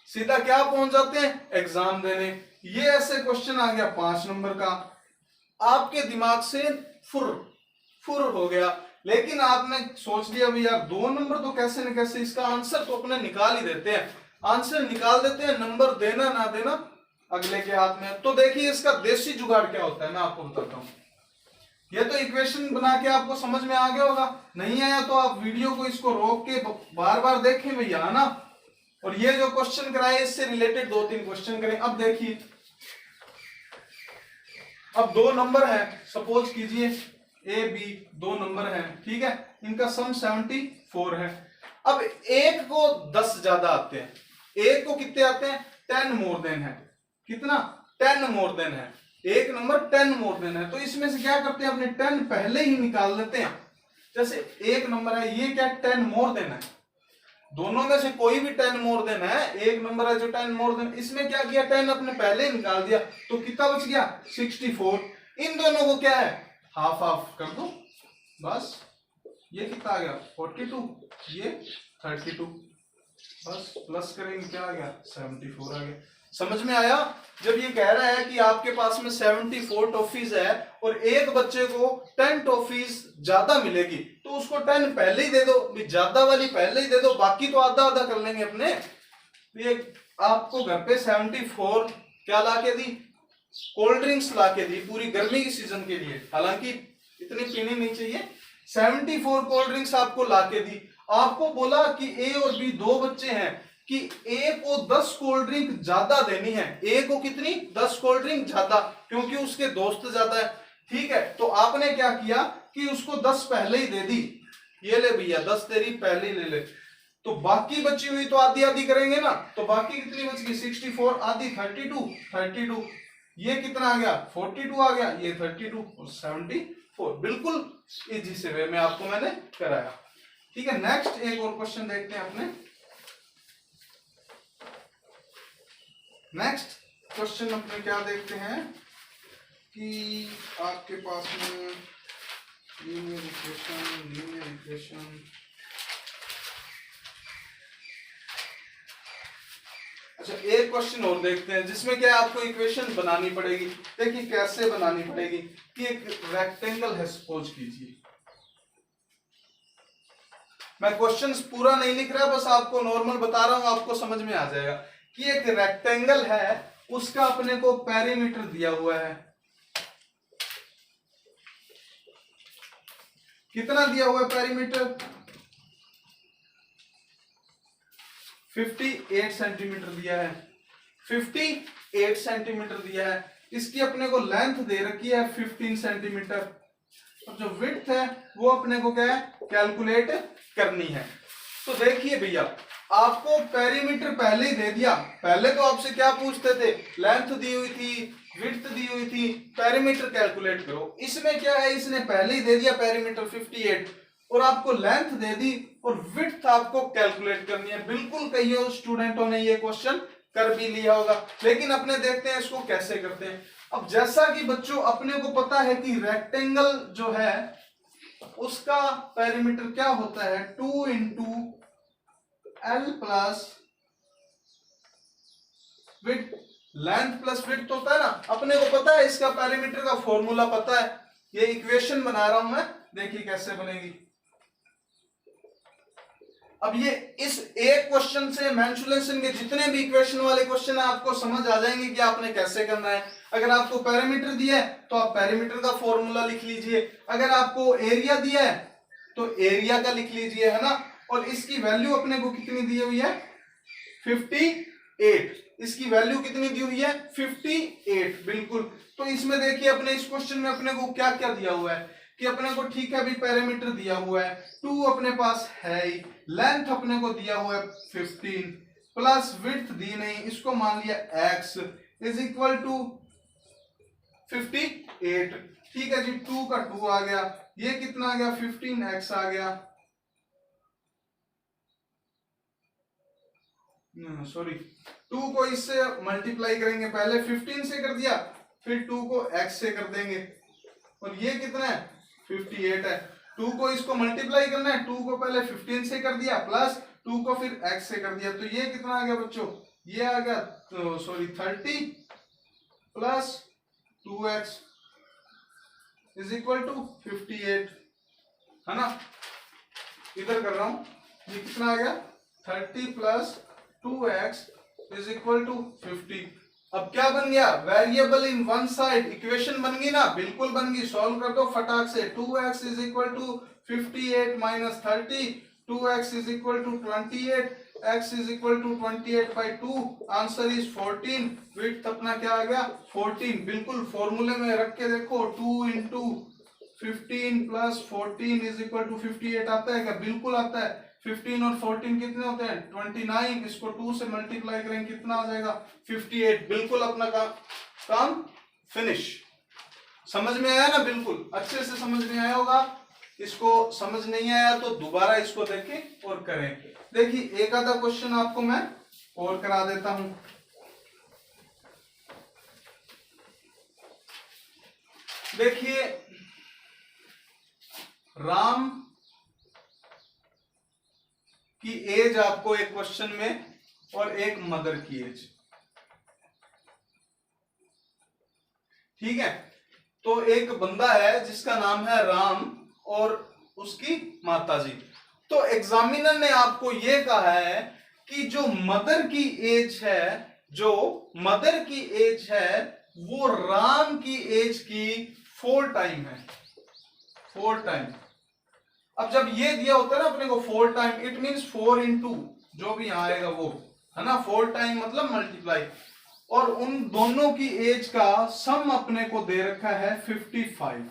सीधा क्या पहुंच जाते हैं, एग्जाम देने। ये ऐसे क्वेश्चन आ गया 5 नंबर का, आपके दिमाग से फुर हो गया, लेकिन आपने सोच लिया भाई यार 2 नंबर तो कैसे न कैसे इसका आंसर तो अपने निकाल ही देते हैं, आंसर निकाल देते हैं, नंबर देना ना देना अगले के हाथ में। तो देखिए इसका देसी जुगाड़ क्या होता है, मैं आपको बताता हूं। ये तो इक्वेशन बना के आपको समझ में आ गया होगा, नहीं आया तो आप वीडियो को इसको रोक के बार बार देखें भैया, है ना। और ये जो क्वेश्चन कराए इससे रिलेटेड 2-3 क्वेश्चन करें। अब देखिए, अब 2 नंबर है, सपोज कीजिए ए बी 2 नंबर है, ठीक है, इनका सम 74 है। अब एक को 10 ज्यादा आते हैं, एक को कितने आते हैं, 10 मोर देन है। कितना, 10 मोर देन है, एक नंबर 10 मोर देन है। तो इसमें से क्या करते हैं, अपने 10 पहले ही निकाल लेते हैं। जैसे एक नंबर है, ये क्या 10 मोर देन है, दोनों में से कोई भी 10 मोर देन है, एक नंबर है जो 10 मोर देन, इसमें क्या किया, 10 अपने पहले ही निकाल दिया, तो कितना बच गया 64। इन दोनों को क्या है, हाफ हाफ कर दो बस। ये कितना आ गया 42, ये 32, बस प्लस करेंगे क्या आ गया 74 आ गया। समझ में आया। जब ये कह रहा है कि आपके पास में 74 टॉफीज है और एक बच्चे को 10 टॉफीज ज्यादा मिलेगी, तो उसको 10 पहले ही दे दो, ज्यादा वाली पहले ही दे दो, बाकी तो आधा आधा कर लेंगे अपने। ये आपको घर पे 74 क्या लाके दी, कोल्ड ड्रिंक्स लाके दी पूरी गर्मी की सीजन के लिए, हालांकि इतनी पीनी नहीं चाहिए। 74 कोल्ड ड्रिंक्स आपको लाके दी, आपको बोला कि ए और बी 2 बच्चे हैं, कि ए को 10 कोल्ड ड्रिंक ज्यादा देनी है। ए को कितनी, 10 कोल्ड ड्रिंक ज्यादा, क्योंकि उसके दोस्त ज्यादा है। ठीक है, तो आपने क्या किया कि उसको 10 पहले ही दे दी, ये ले भैया 10 तेरी पहले ही ले ले। तो बाकी बची हुई तो आधी आधी करेंगे ना, तो बाकी कितनी बच गई 64, आधी 32, ये कितना आ गया 42 आ गया, ये 32 और 74। बिल्कुल इजी से वे में आपको मैंने कराया। ठीक है, नेक्स्ट एक और क्वेश्चन देखते हैं अपने। नेक्स्ट क्वेश्चन अपने क्या देखते हैं कि आपके पास में लीनियर इक्वेशन अच्छा, एक क्वेश्चन और देखते हैं जिसमें क्या आपको इक्वेशन बनानी पड़ेगी। देखिए कैसे बनानी पड़ेगी कि एक रेक्टेंगल है, सपोज कीजिए, मैं क्वेश्चंस पूरा नहीं लिख रहा, बस आपको नॉर्मल बता रहा हूं, आपको समझ में आ जाएगा कि एक रेक्टेंगल है, उसका अपने को पेरीमीटर दिया हुआ है। कितना दिया हुआ है पेरीमीटर, 58 सेंटीमीटर दिया है, 58 सेंटीमीटर दिया है। इसकी अपने को लेंथ दे रखी है 15 सेंटीमीटर, और जो विड्थ है वो अपने को क्या है, कैलकुलेट करनी है। तो देखिए भैया, आपको पेरीमीटर पहले ही दे दिया, पहले तो आपसे क्या पूछते थे, लेंथ दी हुई थी, विड्थ दी हुई थी, पेरीमीटर कैलकुलेट करो। इसमें क्या है, इसने पहले ही दे दिया पेरीमीटर 58 और आपको लेंथ दे दी, और विड्थ आपको कैलकुलेट करनी है। बिल्कुल कई स्टूडेंटों ने ये क्वेश्चन कर भी लिया होगा, लेकिन अपने देखते हैं इसको कैसे करते हैं। अब जैसा कि बच्चों अपने को पता है कि रेक्टेंगल जो है उसका पेरीमीटर क्या होता है, 2 into L plus width, length plus width होता है ना, अपने को पता है, इसका पेरीमीटर का फॉर्मूला पता है। ये इक्वेशन बना रहा हूं मैं, देखिए कैसे बनेगी। अब ये इस एक क्वेश्चन से मेंसुरेशन के जितने भी इक्वेशन वाले क्वेश्चन है आपको समझ आ जाएंगे कि आपने कैसे करना है। अगर आपको पेरीमीटर दिया है तो आप पेरीमीटर का फॉर्मूला लिख लीजिए, अगर आपको एरिया दिया है तो एरिया का लिख लीजिए, है ना। और इसकी वैल्यू अपने को कितनी दी हुई है, 58, इसकी वैल्यू कितनी दी हुई है 58 बिल्कुल। तो इसमें देखिए अपने इस क्वेश्चन में अपने को क्या क्या दिया हुआ है कि अपने को ठीक है अभी पैरामीटर दिया हुआ है 2 अपने पास है ही, लेंथ अपने को दिया हुआ है 15 प्लस विड्थ दी नहीं, इसको मान लिया x इज इक्वल टू 58। ठीक है जी, 2 का 2 आ गया, ये कितना आ गया 15x आ गया, सॉरी 2 को इससे मल्टीप्लाई करेंगे, पहले 15 से कर दिया फिर 2 को x से कर देंगे, और ये कितना है 58 है। 2 को इसको मल्टीप्लाई करना है, 2 को पहले 15 से कर दिया प्लस 2 को फिर x से कर दिया, तो ये कितना आ गया बच्चों, ये आ गया तो sorry 30 plus 2x is equal to 58 है ना। इधर कर रहा हूं, ये कितना आ गया 30 plus 2x is equal to 50। अब क्या बन गया, variable in one side, equation बन गई ना, बिल्कुल बन गई, सॉल्व कर दो फटाक से। 2x is equal to 58 minus 30, 2x is equal to 28, x is equal to 28 by 2, answer is 14, width अपना क्या आ गया 14, बिल्कुल फॉर्मूले में रख के देखो 2 into 15 plus 14 is equal to 58 आता है क्या, बिल्कुल आता है। 15 और 14 कितने होते हैं 29, इसको 2 से मल्टीप्लाई करेंगे कितना आ जाएगा 58, बिल्कुल अपना काम फिनिश। समझ में आया ना, बिल्कुल अच्छे से समझ में आया होगा। इसको समझ नहीं आया तो दोबारा इसको देखें और करें। देखिए एक आधा क्वेश्चन आपको मैं और करा देता हूं। देखिए राम की एज आपको एक क्वेश्चन में और एक मदर की एज, ठीक है। तो एक बंदा है जिसका नाम है राम और उसकी माताजी। तो एग्जामिनर ने आपको यह कहा है कि जो मदर की एज है, जो मदर की एज है वो राम की एज की 4 टाइम है, 4 टाइम। अब जब ये दिया होता है ना अपने को 4 टाइम, इट मींस 4 इंटू जो भी यहां आएगा वो है ना, 4 टाइम मतलब मल्टीप्लाई, और उन दोनों की एज का सम अपने को दे रखा है 55।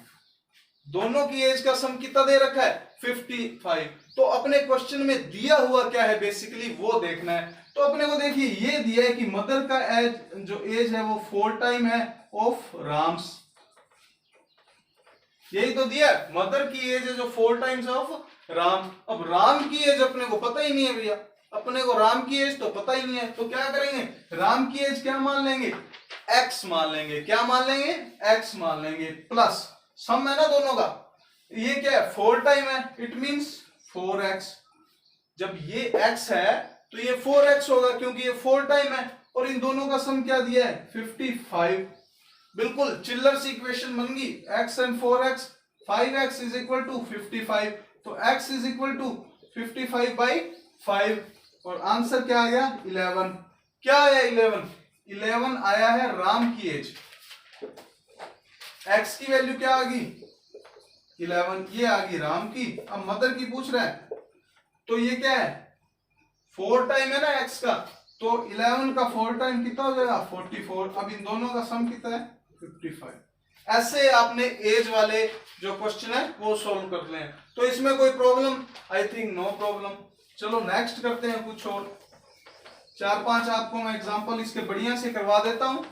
दोनों की एज का सम कितना दे रखा है 55। तो अपने क्वेश्चन में दिया हुआ क्या है बेसिकली वो देखना है। तो अपने को देखिए ये दिया है कि मदर का एज जो एज है वो 4 टाइम है ऑफ राम्स, यही तो दिया है, मदर की एज है जो 4 टाइम्स ऑफ राम। अब राम की एज अपने को पता ही नहीं है भैया, अपने को राम की एज तो पता ही नहीं है, तो क्या करेंगे राम की एज क्या मान लेंगे x मान लेंगे, क्या मान लेंगे x मान लेंगे, प्लस सम है ना दोनों का, ये क्या है 4 टाइम है, इट मींस 4x। जब ये x है तो ये 4x होगा क्योंकि ये 4 टाइम है, और इन दोनों का सम क्या दिया है 55। बिल्कुल चिल्लर सी इक्वेशन बन गई, x and 4x, 5x is equal to 55, तो x is equal to 55 by 5, और आंसर क्या आ गया 11। क्या आया 11 आया है राम की एज। x की वैल्यू क्या आ गई 11, ये आ गई राम की। अब मदर की पूछ रहा है तो ये क्या है 4 टाइम है ना x का, तो 11 का 4 टाइम कितना हो जाएगा 44। अब इन दोनों का सम कितना है 55। ऐसे आपने एज वाले जो क्वेश्चन है वो सोल्व कर लें। तो इसमें कोई problem, I think no problem. चलो नेक्स्ट करते हैं कुछ और, 4-5 आपको मैं एग्जांपल इसके बढ़िया से करवा देता हूं,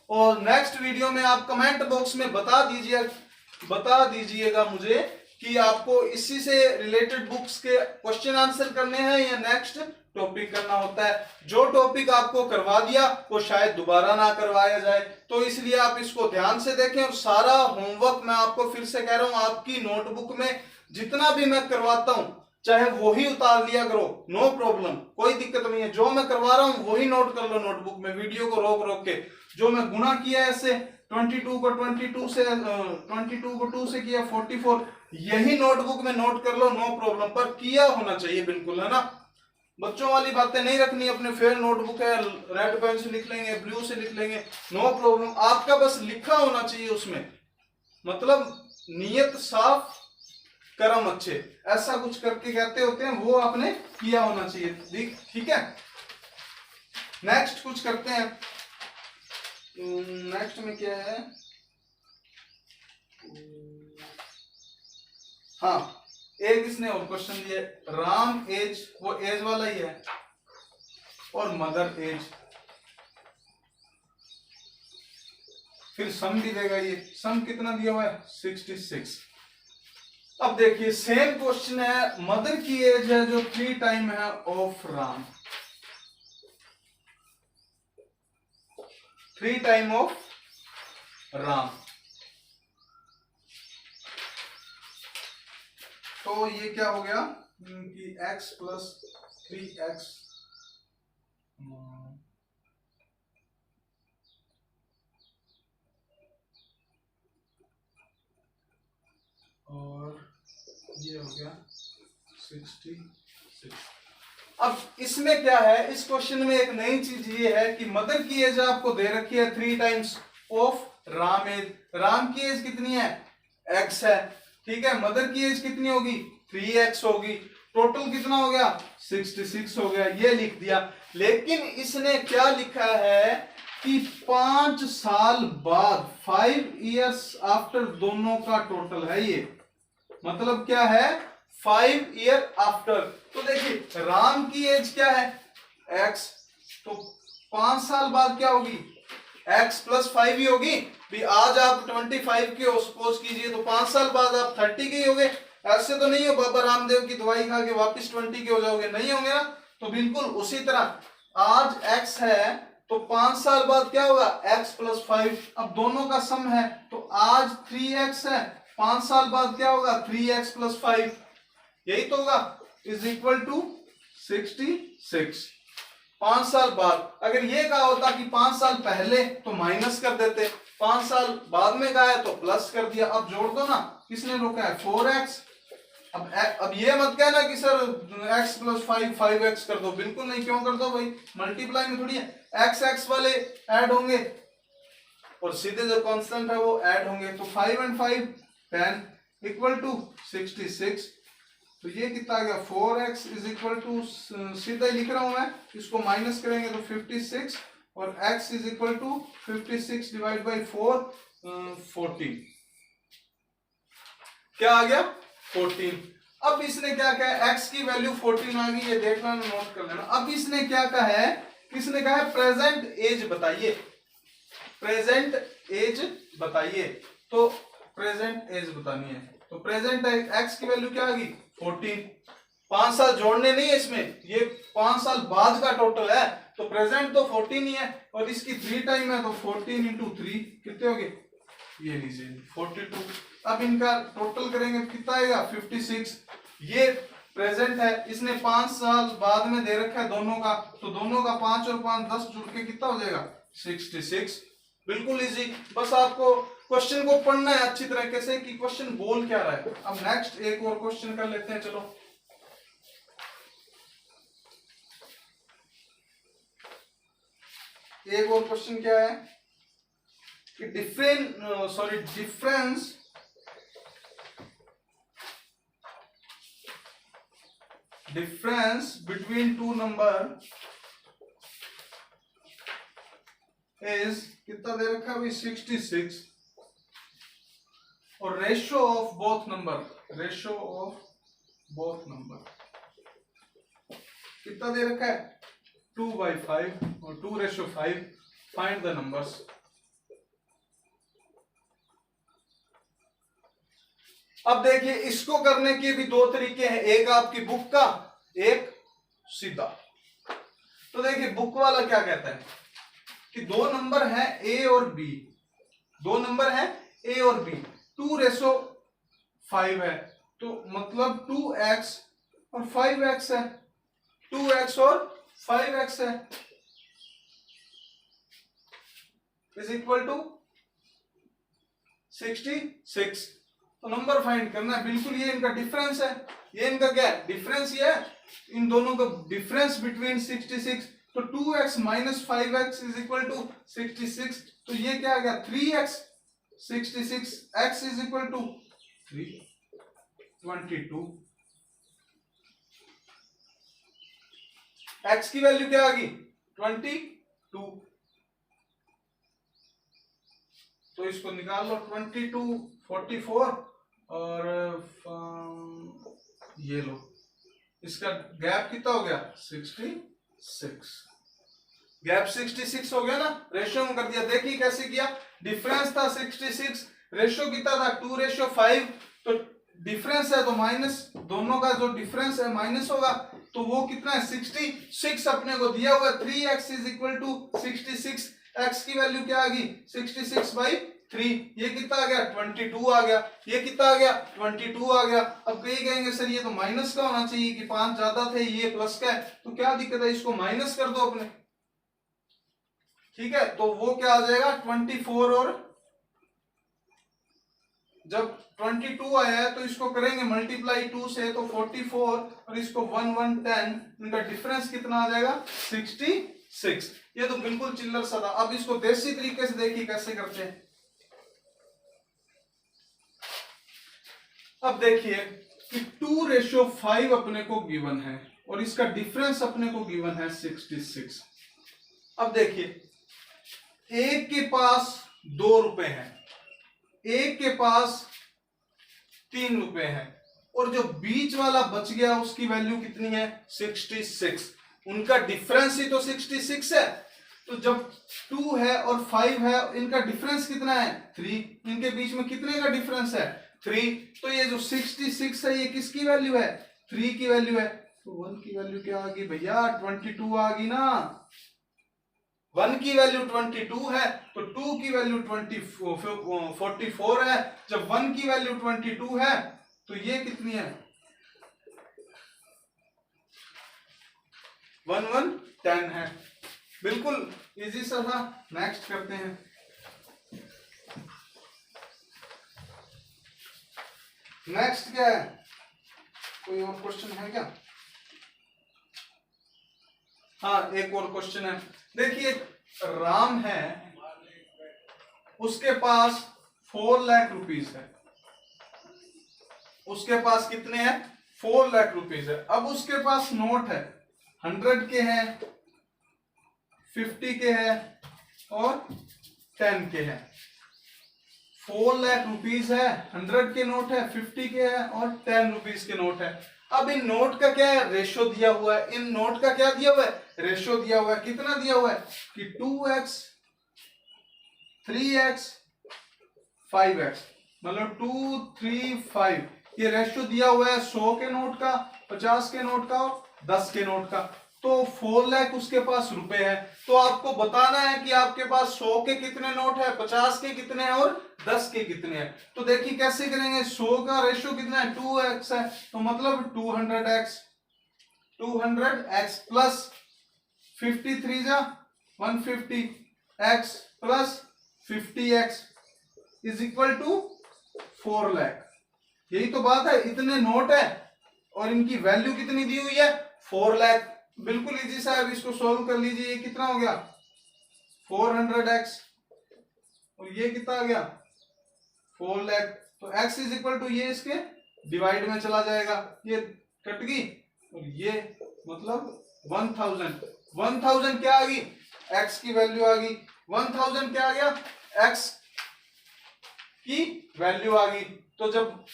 और नेक्स्ट वीडियो में आप कमेंट बॉक्स में बता दीजिएगा मुझे कि आपको इसी से रिलेटेड बुक्स के क्वेश्चन आंसर करने हैं या नेक्स्ट टॉपिक करना होता है। जो टॉपिक आपको करवा दिया वो शायद दोबारा ना करवाया जाए, तो इसलिए आप इसको ध्यान से देखें। और सारा होमवर्क मैं आपको फिर से कह रहा हूं, आपकी नोटबुक में जितना भी मैं करवाता हूं चाहे वो ही उतार लिया करो, नो प्रॉब्लम, कोई दिक्कत नहीं है। जो मैं करवा रहा हूं वही नोट कर लो नोटबुक में, वीडियो को रोक रोक के। जो मैं गुणा किया ऐसे 22 को 22 से 22 को 2 से किया 44, यही नोटबुक में नोट कर लो, नो प्रॉब्लम। पर किया होना चाहिए बिल्कुल, है ना। बच्चों वाली बातें नहीं रखनी, अपने फेयर नोटबुक है, रेड पेन से लिख लेंगे, ब्लू से लिख लेंगे, नो प्रॉब्लम। आपका बस लिखा होना चाहिए उसमें, मतलब नियत साफ कर्म अच्छे, ऐसा कुछ करके कहते होते हैं, वो आपने किया होना चाहिए, ठीक है। नेक्स्ट कुछ करते हैं। नेक्स्ट में क्या है, हाँ एक इसने और क्वेश्चन दिया, राम एज, वो एज वाला ही है, और मदर एज, फिर सम भी देगा। ये सम कितना दिया हुआ है 66। अब देखिए सेम क्वेश्चन है, मदर की एज है जो 3 टाइम है of Ram, 3 time of Ram. तो ये क्या हो गया कि x प्लस 3x और ये हो गया 66। अब इसमें क्या है, इस क्वेश्चन में एक नई चीज ये है कि मदर की एज आपको दे रखी है 3 times of Ram age. Ram की एज कितनी है, x है, ठीक है। मदर की एज कितनी होगी 3x होगी। टोटल कितना हो गया 66 हो गया, ये लिख दिया। लेकिन इसने क्या लिखा है कि 5 साल बाद, 5 years आफ्टर दोनों का टोटल है ये। मतलब क्या है 5 year आफ्टर। तो देखिए राम की एज क्या है x, तो 5 साल बाद क्या होगी x प्लस 5 ही होगी भी। आज आप 25 के हो सपोज कीजिए, तो 5 साल बाद आप 30 के ही होगे। ऐसे तो नहीं हो बाबा रामदेव की दवाई खा के वापस 20 के हो जाओगे, नहीं होंगे ना। तो बिल्कुल उसी तरह आज x है तो 5 साल बाद क्या होगा x प्लस 5। अब दोनों का सम है तो आज 3x है, 5 साल बाद क्या होगा 3x प्लस 5, यही तो होगा, इज इक्वल टू 66। 5 साल बाद। अगर ये कहा होता कि 5 साल पहले तो माइनस कर देते, 5 साल बाद में कहा है तो प्लस कर दिया। अब जोड़ दो ना, किसने रोका है 4x। अब ये मत कहना कि सर x प्लस 5 5x कर दो, बिल्कुल नहीं। क्यों कर दो भाई, मल्टीप्लाई में थोड़ी है, x वाले ऐड होंगे और सीधे जो कांस्टेंट है वो ऐड होंगे। तो 5 and 5 10 इक्वल टू 66। तो ये कितना आ गया 4x इज इक्वल टू, सीधा ही लिख रहा हूं मैं, इसको माइनस करेंगे तो 56 और x is equal to 56 divide by 4 14। क्या आ गया 14। अब इसने क्या कहा x की वैल्यू 14 आ गई, ये देख लेना नोट कर लेना। अब इसने क्या कहा है, किसने कहा है प्रेजेंट एज बताइए, प्रेजेंट एज बताइए। तो प्रेजेंट एज बतानी है, तो प्रेजेंट x की वैल्यू क्या आ गई 14। 5 साल जोड़ने नहीं है इसमें, ये 5 साल बाद का टोटल है, तो प्रेजेंट तो 14 ही है और इसकी 3 टाइम है, तो 14 इंटू 3 कितने हो गए, ये लीजिए 42। अब इनका टोटल करेंगे कितना आएगा 56। ये प्रेजेंट है, इसने 5 साल बाद में दे रखा है दोनों का, तो दोनों का 5 और 5 10 जुड़ के कितना हो जाएगा 66। बिल्कुल इजी। बस आपको क्वेश्चन को पढ़ना है अच्छी तरीके से कि क्वेश्चन बोल क्या रहा है। अब नेक्स्ट एक और क्वेश्चन कर लेते हैं, चलो। एक और क्वेश्चन क्या है कि difference between two number is कितना दे रखा है भाई 66 और रेशियो ऑफ बोथ नंबर कितना दे रखा है 2/5 और 2:5। Find the numbers. अब देखिए इसको करने के भी 2 तरीके हैं, एक आपकी बुक का, एक सीधा। तो देखिए बुक वाला क्या कहता है कि 2 नंबर है ए और बी, 2 नंबर है ए और बी, 2:5 है, तो मतलब 2x और 5x है, 2x और 5x है, इज इक्वल टू 66। तो नंबर फाइंड करना है, बिल्कुल ये इनका डिफरेंस है, ये इनका क्या है डिफरेंस, ये है इन दोनों का डिफरेंस बिटवीन 66। तो 2x minus 5x is equal to 66। तो ये क्या आ गया 3x 66, x is equal to 322। x की वैल्यू क्या आ गई 22। तो इसको निकाल लो, 22 44 और ये लो, इसका गैप कितना हो गया 66। गैप 66 हो गया ना, रेशियो में कर दिया। देखिए कैसे किया, डिफरेंस था 66, रेशियो कितना था 2:5, तो डिफरेंस है तो माइनस, दोनों का जो डिफरेंस है माइनस होगा, तो वो कितना है 66 अपने को दिया हुआ है। 3x is equal to 66, x की वैल्यू क्या आ गई 66/3, ये कितना आ गया 22 आ गया, ये कितना आ गया 22 आ गया। अब कहीं कहेंगे सर ये तो माइनस का होना चाहिए कि 5 ज्यादा थे, ये प्लस का है, तो क्या दिक्कत है, इसको माइनस कर दो अपने, ठीक है। तो वो क्या आ जाएगा 24, और जब 22 आया है तो इसको करेंगे मल्टीप्लाई 2 से, तो 44 और इसको 1 1 10, इनका डिफरेंस कितना आ जाएगा 66। ये तो बिल्कुल चिल्लर सा था। अब इसको देसी तरीके से देखिए कैसे करते हैं। अब देखिए कि 2:5 अपने को गिवन है और इसका डिफरेंस अपने को गिवन है 66। अब देखिए एक के पास 2 रुपए हैं, एक के पास 3 रुपए है, और जो बीच वाला बच गया उसकी वैल्यू कितनी है 66। उनका डिफरेंस ही तो 66 है, तो जब 2 है और 5 है, इनका डिफरेंस कितना है 3, इनके बीच में कितने का डिफरेंस है 3, तो ये जो 66 है ये किसकी वैल्यू है 3 की वैल्यू है। तो 1 की वैल्यू क्या आ गई भैया 22 आ गई ना, 1 की वैल्यू 22 है तो 2 की वैल्यू 44 है। जब 1 की वैल्यू 22 है तो ये कितनी है 1 1 10 है। बिल्कुल इजी सा था। नेक्स्ट करते हैं। नेक्स्ट क्या है, कोई और क्वेश्चन है क्या? हाँ एक और क्वेश्चन है। देखिए राम है, उसके पास 4 लाख रुपीस है, उसके पास कितने हैं 4 लाख रुपीस है। अब उसके पास नोट है 100 के हैं, 50 के हैं और 10 के हैं। 4 लाख रुपीस है, 100 के नोट है, 50 के है और 10 रुपीस के नोट है। अब इन नोट का क्या है रेशो दिया हुआ है, इन नोट का क्या दिया हुआ है रेशो दिया हुआ है। कितना दिया हुआ है कि 2x 3x 5x, मतलब 2 3 5, ये रेशो दिया हुआ है 100 के नोट का, 50 के नोट का और 10 के नोट का। तो 4 लाख उसके पास रुपए है, तो आपको बताना है कि आपके पास 100 के कितने नोट है, 50 के कितने हैं और 10 के कितने हैं। तो देखिए कैसे करेंगे, 100 का रेशो कितना है 2x है, तो मतलब 200x प्लस 53 जा 150x plus 50x is equal to 4 lakh. यही तो बात है, इतने नोट है और इनकी वैल्यू कितनी दी हुई है 4 लाख। बिल्कुल इजी सा है, इसको सॉल्व कर लीजिए। ये कितना हो गया 400x और ये कितना आ गया 4 लाख, तो x इज इक्वल टू ये इसके डिवाइड में चला जाएगा, ये कट गई और ये मतलब 1000 क्या आ गई x की वैल्यू आ गई 1000 क्या आ गया x की वैल्यू आ गई। तो जब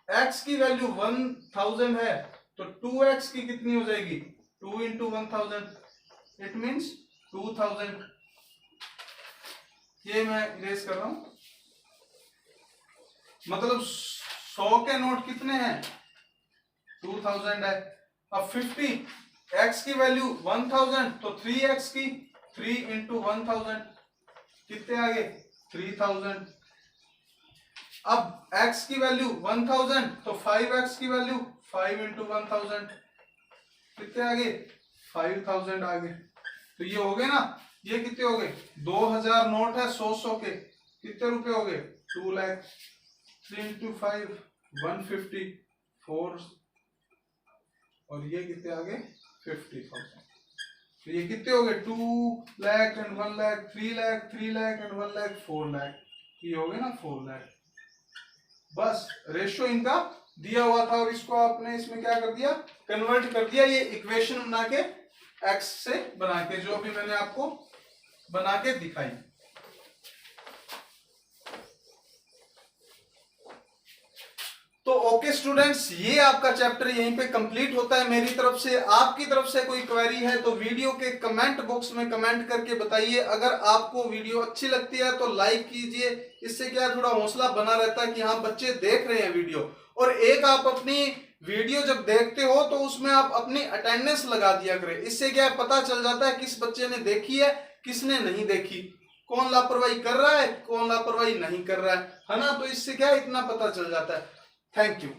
x की वैल्यू 1000 है तो 2x की कितनी हो जाएगी 2 into 1000, इट मीन्स 2000। ये मैं इरेज कर रहा हूं, मतलब 100 के नोट कितने हैं 2000 है। अब 50 x की वैल्यू 1000 तो 3x की 3 into 1000 कितने आ गए 3000। अब x की वैल्यू 1000 तो 5x की वैल्यू 5 into 1000 कितने आ गए 5000 आ गए। तो ये हो गए ना, ये कितने हो गए 2000 नोट है 100 के, कितने रुपए हो गए 2 लाख। 3 into 5 150 4 और ये कितने आ गए 50,000। तो ये कितने हो गए 2 लाख एंड 1 लाख 3 लाख 3 लाख एंड 1 लाख 4 लाख, ये हो गए ना 4 लाख। बस रेशो इनका दिया हुआ था और इसको आपने इसमें क्या कर दिया कन्वर्ट कर दिया, ये इक्वेशन बना के एक्स से बना के, जो अभी मैंने आपको बना के दिखाई। तो ओके स्टूडेंट्स, ये आपका चैप्टर यहीं पे कंप्लीट होता है मेरी तरफ से। आपकी तरफ से कोई क्वेरी है तो वीडियो के कमेंट बॉक्स में कमेंट करके बताइए। अगर आपको वीडियो अच्छी लगती है तो लाइक कीजिए, इससे क्या थोड़ा हौसला बना रहता है कि हाँ बच्चे देख रहे हैं वीडियो। और एक आप अपनी वीडियो जब देखते हो तो उसमें आप अपनी अटेंडेंस लगा दिया करें, इससे क्या पता चल जाता है किस बच्चे ने देखी है किसने नहीं देखी, कौन लापरवाही कर रहा है कौन लापरवाही नहीं कर रहा है ना। तो इससे क्या इतना पता चल जाता है। Thank you.